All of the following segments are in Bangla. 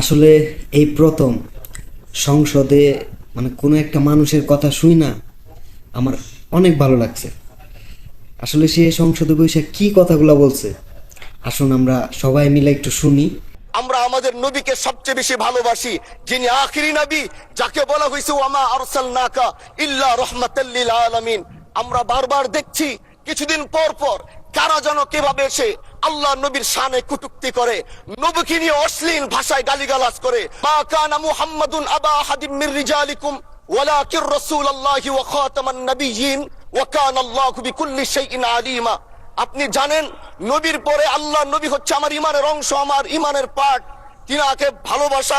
আসলে এই প্রথম সংসদে কোনো একটা মানুষের কথা শুই না, আমার অনেক ভালো লাগছে। আসলে সে সংসদে বসে কি কথাগুলো বলছে, আসুন আমরা সবাই মিলে একটু শুনি। আমরা আমাদের নবীকে সবচেয়ে বেশি ভালোবাসি, যিনি আখিরি নবী, যাকে বলা হয়েছে ওয়ামা আরসালনাকা ইল্লা রাহমাতাল লিল আলামিন। আমরা বারবার দেখছি কিছুদিন পর পর কারা যেন কিভাবে এসে আল্লাহ নবীর শানে কটূক্তি করে, নবীকে নিয়ে অশ্লীল ভাষায় গালিগালাজ করে। মা কানা মুহাম্মাদুন আবা আহাদিম মির রিজালিকুম ওয়ালাকির রাসূলুল্লাহি ওয়া খাতামান নাবিয়্যিন ওয়া কানা আল্লাহু বিকুল্লি শাইইন আলিমা। আপনি জানেন নবীর পরে আল্লাহ নবী হচ্ছে আমার ইমানের অংশ, আমার ইমানের পার্ট। তিনাকে ভালোবাসা,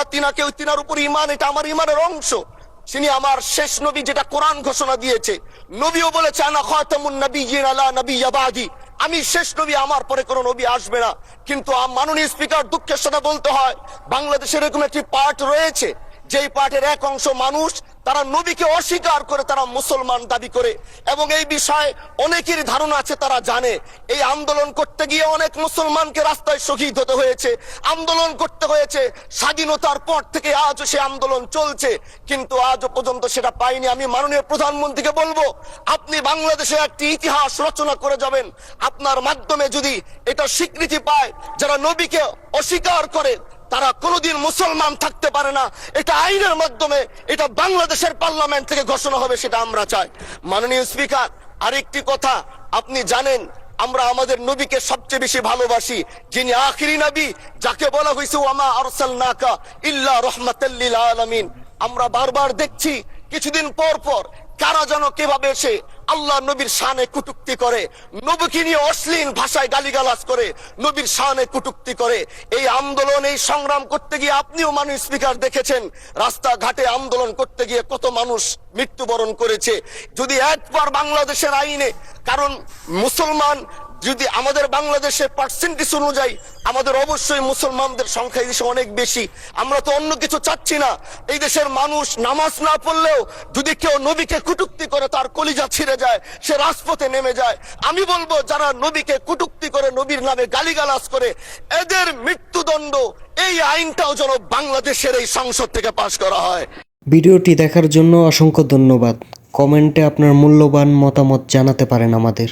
তিনার উপর ইমান, এটা আমার ইমানের অংশ। তিনি আমার শেষ নবী, যেটা কোরআন ঘোষণা দিয়েছে। নবীও বলেছে আনা খাতামুন নাবিয়্যিন আলা নাবিয়্যা বাদি, আমি শেষ নবী, আমার পরে কোনো নবী আসবে না। কিন্তু মাননীয় স্পিকার, দুঃখের সাথে বলতে হয় বাংলাদেশের এরকম একটি পার্ট রয়েছে, যেই পার্টের এক অংশ মানুষ তারা নবীকে অস্বীকার করে, তারা মুসলমান দাবি করে। এবং এই বিষয়ে অনেকেরই ধারণা আছে, তারা জানে এই আন্দোলন করতে গিয়ে অনেক মুসলমানকে রাস্তায় শহীদ হতে হয়েছে, আন্দোলন করতে হয়েছে। স্বাধীনতার পর থেকে আজও সে আন্দোলন চলছে, কিন্তু আজও পর্যন্ত সেটা পাইনি। আমি মাননীয় প্রধানমন্ত্রীকে বলবো, আপনি বাংলাদেশে একটি ইতিহাস রচনা করে যাবেন। আপনার মাধ্যমে যদি এটা স্বীকৃতি পায়, যারা নবীকে অস্বীকার করে তারা কোনোদিন মুসলমান থাকতে পারে না, এটা আইনের মাধ্যমে, এটা বাংলাদেশের পার্লামেন্ট থেকে ঘোষণা হবে, সেটা আমরা চাই। মাননীয় স্পিকার, আরেকটি কথা, আপনি জানেন আমরা আমাদের নবীকে সবচেয়ে বেশি ভালোবাসি, যিনি আখিরি নবী, যাকে বলা হয়েছে ওয়ামা আরসালনাকা ইল্লা রাহমাতাল লিল আলামিন। আমরা বারবার দেখছি কিছুদিন পর পর কারা যেন কিভাবে এসে আল্লাহ নবীর শানে কটূক্তি করে, নবীকে নিয়ে অশ্লীল ভাষায় গালিগালাজ করে, নবীর শানে কটূক্তি করে। এই আন্দোলন, এই সংগ্রাম করতে গিয়ে আপনিও মাননীয় স্পিকার দেখেছেন, রাস্তাঘাটে আন্দোলন করতে গিয়ে কত মানুষ মৃত্যুবরণ করেছে। যদি একবার বাংলাদেশের আইনে, কারণ মুসলমান যদি আমাদের বাংলাদেশের পার্সেন্টেজ অনুযায়ী আমাদের অবশ্যই মুসলমানদের সংখ্যা এই দেশে অনেক বেশি। আমরা তো অন্য কিছু চাচ্ছি না। এই দেশের মানুষ নামাজ না পড়লেও যদি কেউ নবীকে কটূক্তি করে, তার কলিজা ছিঁড়ে যায়, সে রাজপথে নেমে যায়। আমি বলবো, যারা নবীকে কটূক্তি করে, নবীর নামে গালিগালাজ করে, এদের মৃত্যুদণ্ড, এই আইনটাও যেন বাংলাদেশের এই সংসদ থেকে পাশ করা হয়। ভিডিওটি দেখার জন্য অসংখ্য ধন্যবাদ। কমেন্টে আপনার মূল্যবান মতামত জানাতে পারেন আমাদের।